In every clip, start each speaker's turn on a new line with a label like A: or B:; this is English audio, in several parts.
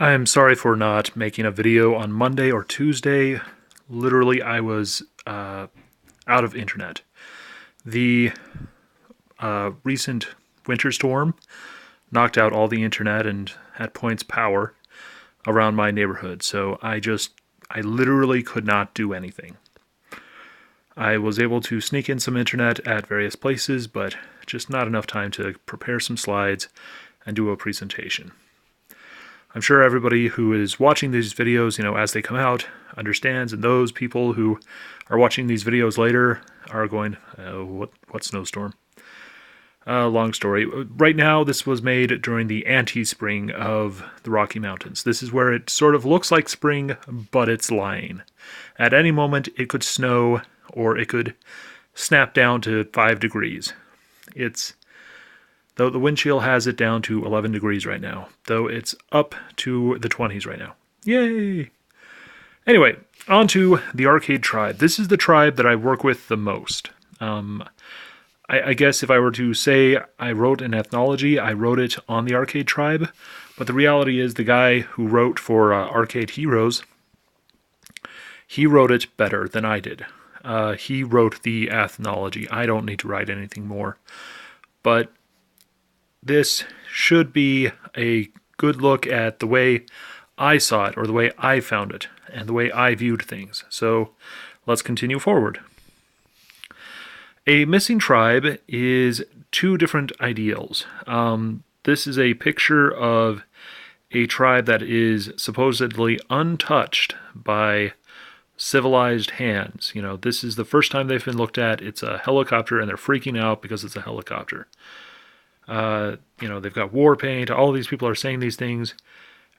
A: I am sorry for not making a video on Monday or Tuesday. Literally, I was out of internet. The recent winter storm knocked out all the internet and at points power around my neighborhood, so I literally could not do anything. I was able to sneak in some internet at various places, but just not enough time to prepare some slides and do a presentation. I'm sure everybody who is watching these videos, as they come out, understands, and those people who are watching these videos later are going, what snowstorm? Long story. Right now, this was made during the anti-spring of the Rocky Mountains. This is where it sort of looks like spring, but it's lying. At any moment, it could snow, or it could snap down to 5 degrees. Though the wind chill has it down to 11 degrees right now, though it's up to the 20s right now. Yay! Anyway, on to the Arcade Tribe. This is the tribe that I work with the most. I guess if I were to say I wrote an ethnology, I wrote it on the Arcade Tribe, but the reality is the guy who wrote for Arcade Heroes, he wrote it better than I did. He wrote the ethnology. I don't need to write anything more. But this should be a good look at the way I saw it, or the way I found it, and the way I viewed things. So let's continue forward. A missing tribe is two different ideals. This is a picture of a tribe that is supposedly untouched by civilized hands. This is the first time they've been looked at. It's a helicopter, and they're freaking out because it's a helicopter. They've got war paint. All these people are saying these things.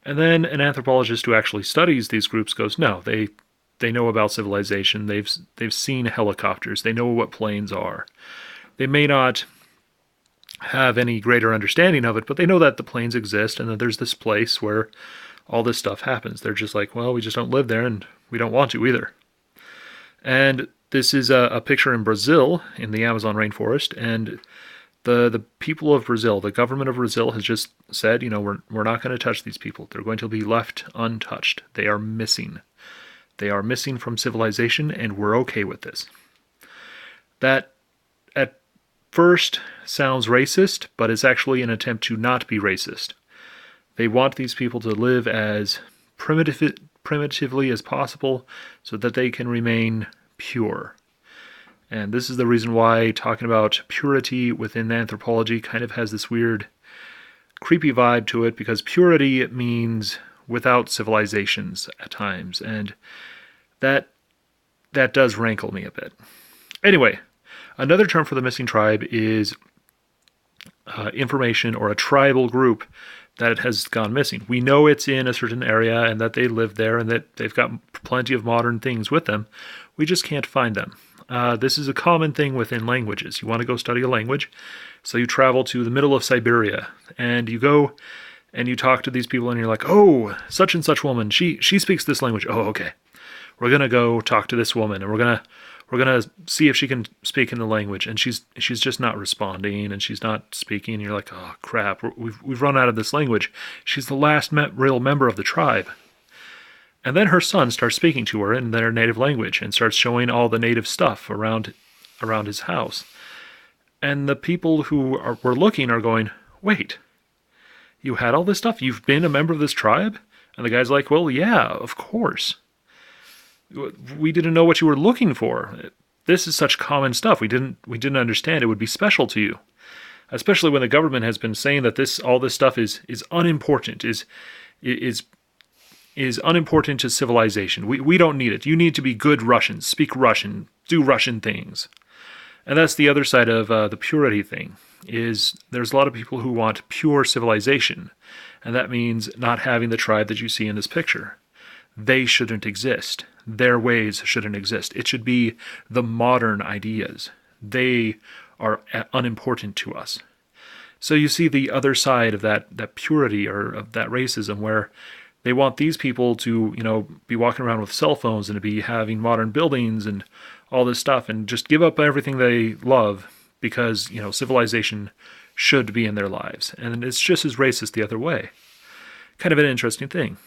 A: And then an anthropologist who actually studies these groups goes, no, they know about civilization. They've seen helicopters. They know what planes are. They may not have any greater understanding of it, but they know that the planes exist and that there's this place where all this stuff happens. They're just like, well, we just don't live there and we don't want to either. And this is a picture in Brazil, in the Amazon rainforest, and the people of Brazil, the government of Brazil has just said, we're not going to touch these people. They're going to be left untouched. They are missing. They are missing from civilization, and we're okay with this. That at first sounds racist, but it's actually an attempt to not be racist. They want these people to live as primitively as possible so that they can remain pure. And this is the reason why talking about purity within anthropology kind of has this weird, creepy vibe to it, because purity means without civilizations at times, and that does rankle me a bit. Anyway, another term for the missing tribe is information or a tribal group that has gone missing. We know it's in a certain area and that they live there and that they've got plenty of modern things with them. We just can't find them. This is a common thing within languages. You want to go study a language, so you travel to the middle of Siberia, and you go and you talk to these people, and you're like, oh, such and such woman, she speaks this language. Oh, okay. We're gonna go talk to this woman, and we're gonna see if she can speak in the language, and she's just not responding, and she's not speaking. And you're like, oh crap, we've run out of this language. She's the last real member of the tribe. And then her son starts speaking to her in their native language and starts showing all the native stuff around his house. And the people who were looking are going, wait, you had all this stuff? You've been a member of this tribe? And the guy's like, well, yeah, of course. We didn't know what you were looking for. This is such common stuff. We didn't understand it would be special to you. Especially when the government has been saying that all this stuff is unimportant, is unimportant to civilization. We don't need it. You need to be good Russians, speak Russian, do Russian things. And that's the other side of the purity thing, is there's a lot of people who want pure civilization, and that means not having the tribe that you see in this picture. They shouldn't exist. Their ways shouldn't exist. It should be the modern ideas. They are unimportant to us. So you see the other side of that purity, or of that racism, where they want these people to, be walking around with cell phones and to be having modern buildings and all this stuff and just give up everything they love because, civilization should be in their lives. And it's just as racist the other way. kind of an interesting thing.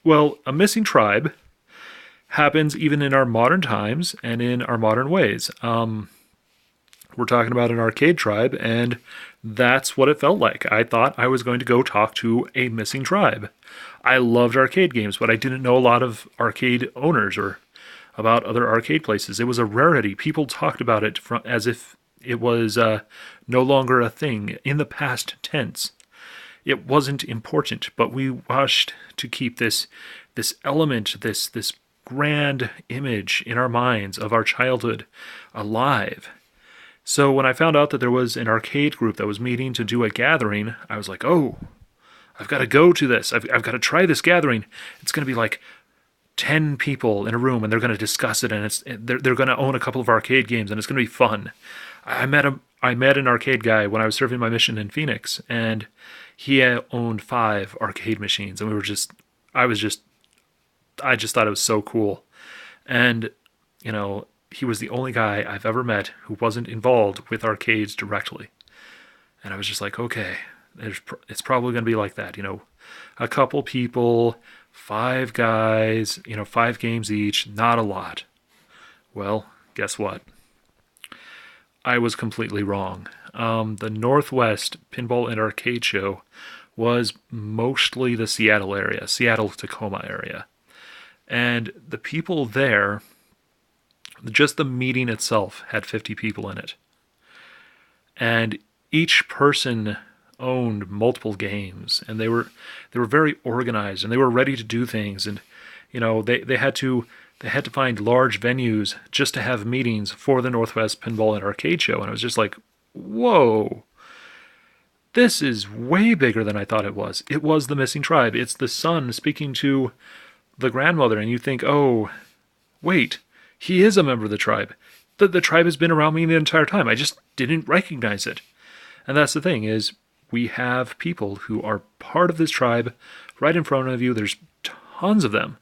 A: Well, a missing tribe happens even in our modern times and in our modern ways. We're talking about an arcade tribe, and that's what it felt like. I thought I was going to go talk to a missing tribe. I loved arcade games, but I didn't know a lot of arcade owners or about other arcade places. It was a rarity. People talked about it as if it was no longer a thing in the past tense. It wasn't important, but we wished to keep this element, this grand image in our minds of our childhood alive. So when I found out that there was an arcade group that was meeting to do a gathering, I was like, oh, I've got to go to this. I've got to try this gathering. It's going to be like 10 people in a room, and they're going to discuss it, and they're going to own a couple of arcade games, and it's going to be fun. I met an arcade guy when I was serving my mission in Phoenix, and he owned 5 arcade machines, and I just thought it was so cool. And, he was the only guy I've ever met who wasn't involved with arcades directly. And I was just like, okay, it's probably going to be like that. A couple people, 5 guys, 5 games each, not a lot. Well, guess what? I was completely wrong. The Northwest Pinball and Arcade Show was mostly the Seattle area, Seattle-Tacoma area. And the people there, just the meeting itself had 50 people in it. And each person owned multiple games, and they were very organized, and they were ready to do things. And they had to find large venues just to have meetings for the Northwest Pinball and Arcade Show. And I was just like, whoa, this is way bigger than I thought it was. It was the missing tribe. It's the son speaking to the grandmother, and you think, oh, wait, he is a member of the tribe. The tribe has been around me the entire time. I just didn't recognize it. And that's the thing, is we have people who are part of this tribe right in front of you. There's tons of them.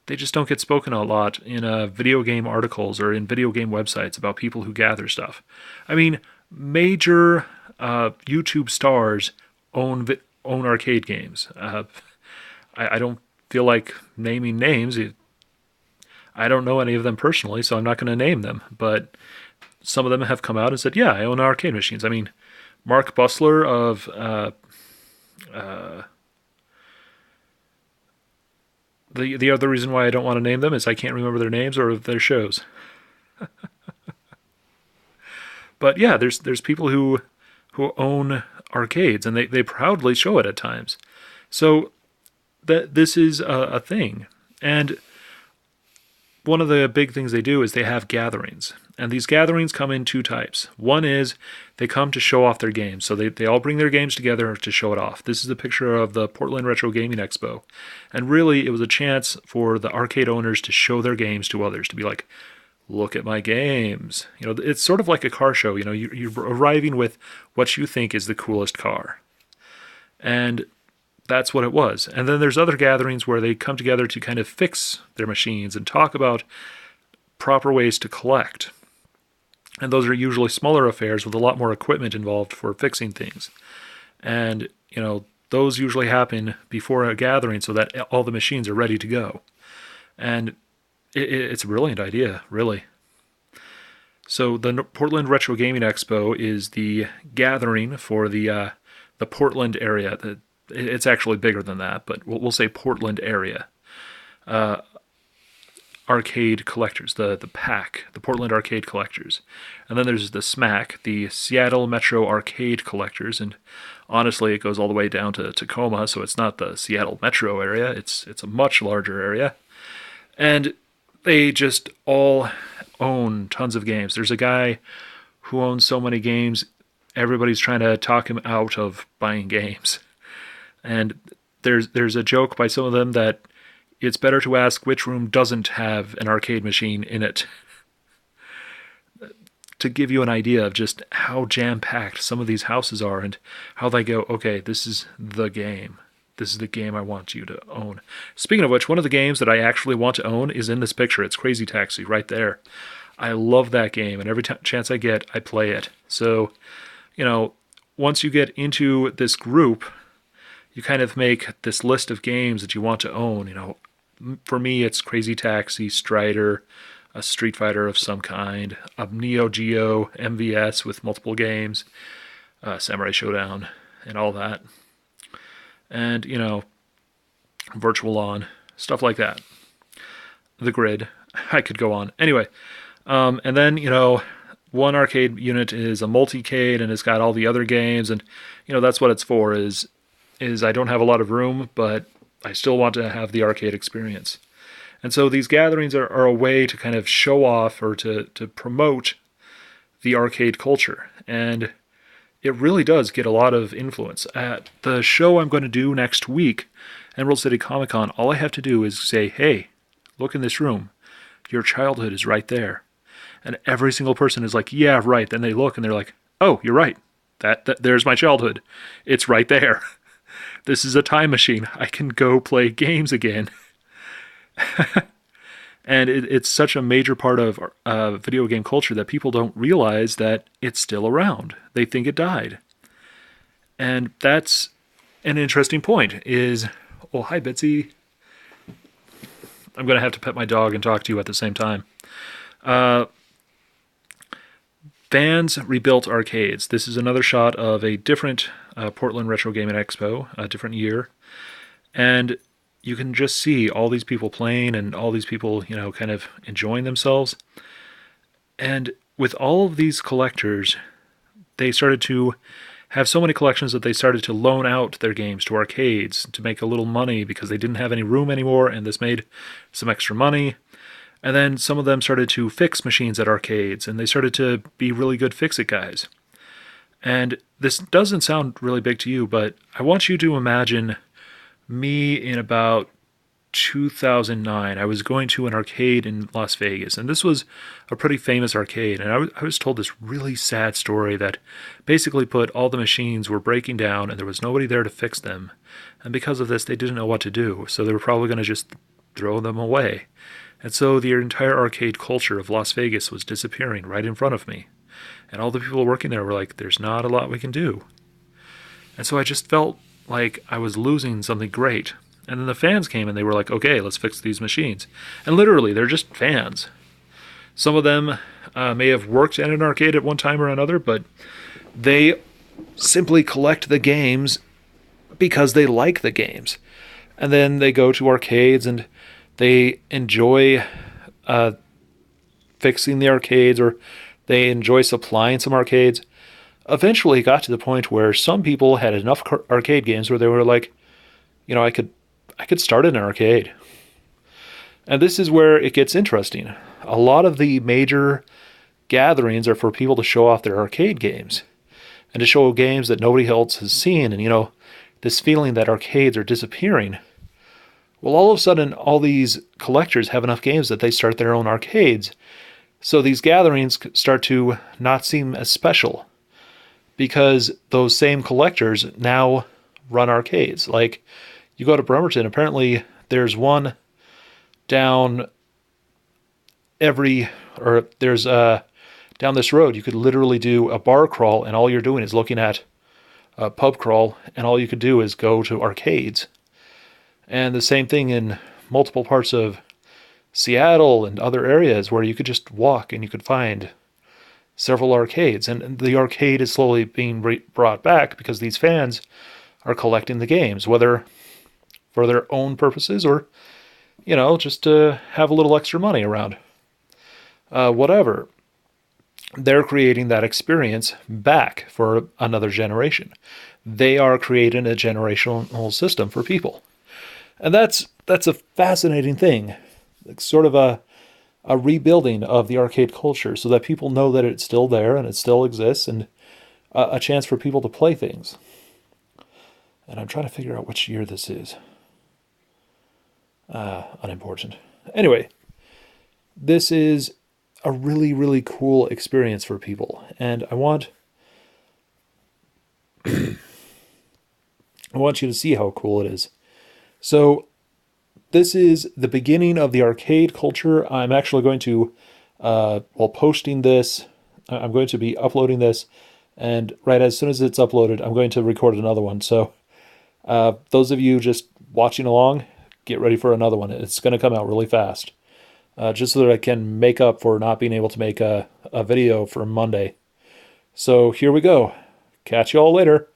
A: They just don't get spoken a lot in video game articles or in video game websites about people who gather stuff. I mean, major YouTube stars own arcade games. I don't feel like naming names. I don't know any of them personally, so I'm not going to name them. But some of them have come out and said, yeah, I own arcade machines. I mean, Mark Bussler of the other reason why I don't want to name them is I can't remember their names or their shows. But yeah, there's people who own arcades, and they proudly show it at times. So this is a thing. And one of the big things they do is they have gatherings. And these gatherings come in 2 types. One is they come to show off their games. So they all bring their games together to show it off. This is a picture of the Portland Retro Gaming Expo. And really, it was a chance for the arcade owners to show their games to others, to be like, look at my games. It's sort of like a car show. You're arriving with what you think is the coolest car. And that's what it was. And then there's other gatherings where they come together to kind of fix their machines and talk about proper ways to collect. And those are usually smaller affairs with a lot more equipment involved for fixing things. And, those usually happen before a gathering so that all the machines are ready to go. And it's a brilliant idea, really. So the Portland Retro Gaming Expo is the gathering for the Portland area. It's actually bigger than that, but we'll say Portland area. Arcade collectors, the PAC, the Portland Arcade Collectors. And then there's the SMAC, the Seattle Metro Arcade Collectors, and honestly it goes all the way down to Tacoma, so it's not the Seattle Metro area, it's a much larger area. And they just all own tons of games. There's a guy who owns so many games, everybody's trying to talk him out of buying games. And there's a joke by some of them that it's better to ask which room doesn't have an arcade machine in it, to give you an idea of just how jam-packed some of these houses are and how they go, okay, this is the game. This is the game I want you to own. Speaking of which, one of the games that I actually want to own is in this picture. It's Crazy Taxi right there. I love that game, and every chance I get, I play it. So, once you get into this group, you kind of make this list of games that you want to own. For me, it's Crazy Taxi, Strider, a Street Fighter of some kind, a Neo Geo MVS with multiple games, Samurai Showdown, and all that. And, Virtual On, stuff like that. The Grid, I could go on. Anyway, and then, one arcade unit is a multicade and it's got all the other games, and, that's what it's for, is I don't have a lot of room, but I still want to have the arcade experience. And so these gatherings are a way to kind of show off or to promote the arcade culture. And it really does get a lot of influence. At the show I'm going to do next week, Emerald City Comic Con, all I have to do is say, hey, look in this room. Your childhood is right there. And every single person is like, yeah, right. Then they look and they're like, oh, you're right. That there's my childhood. It's right there. This is a time machine. I can go play games again. And it's such a major part of video game culture that people don't realize that it's still around. They think it died. And that's an interesting point is, oh, hi, Bitsy. I'm going to have to pet my dog and talk to you at the same time. Fans rebuilt arcades. This is another shot of a different Portland Retro Gaming Expo, a different year. And you can just see all these people playing and all these people, kind of enjoying themselves. And with all of these collectors, they started to have so many collections that they started to loan out their games to arcades to make a little money because they didn't have any room anymore, and this made some extra money. And then some of them started to fix machines at arcades, and they started to be really good fix-it guys. And this doesn't sound really big to you, but I want you to imagine me in about 2009. I was going to an arcade in Las Vegas, and this was a pretty famous arcade, and I was told this really sad story that basically put all the machines were breaking down and there was nobody there to fix them, and because of this they didn't know what to do, so they were probably going to just throw them away. And so the entire arcade culture of Las Vegas was disappearing right in front of me, and all the people working there were like, there's not a lot we can do. And so I just felt like I was losing something great. And then the fans came and they were like, okay, let's fix these machines. And literally, they're just fans. Some of them may have worked at an arcade at one time or another, but they simply collect the games because they like the games. And then they go to arcades and they enjoy fixing the arcades, or they enjoy supplying some arcades. Eventually it got to the point where some people had enough arcade games where they were like, I could start in an arcade. And this is where it gets interesting. A lot of the major gatherings are for people to show off their arcade games and to show games that nobody else has seen. And, this feeling that arcades are disappearing. Well, all of a sudden, all these collectors have enough games that they start their own arcades. So these gatherings start to not seem as special, because those same collectors now run arcades. Like, you go to Bremerton, apparently there's one down down this road. You could literally do a bar crawl, and all you're doing is looking at a pub crawl, and all you could do is go to arcades. And the same thing in multiple parts of Seattle and other areas where you could just walk and you could find several arcades, and the arcade is slowly being brought back because these fans are collecting the games, whether for their own purposes or, just to have a little extra money around. Whatever. They're creating that experience back for another generation. They are creating a generational system for people. And that's a fascinating thing. It's sort of a rebuilding of the arcade culture so that people know that it's still there and it still exists, and a chance for people to play things. And I'm trying to figure out which year this is. Unimportant. Anyway, this is a really, really cool experience for people. And I want you to see how cool it is. So this is the beginning of the arcade culture. I'm actually going to, while posting this, I'm going to be uploading this, and right as soon as it's uploaded, I'm going to record another one. So Those of you just watching along, get ready for another one. It's going to come out really fast, just so that I can make up for not being able to make a video for Monday. So here we go. Catch you all later.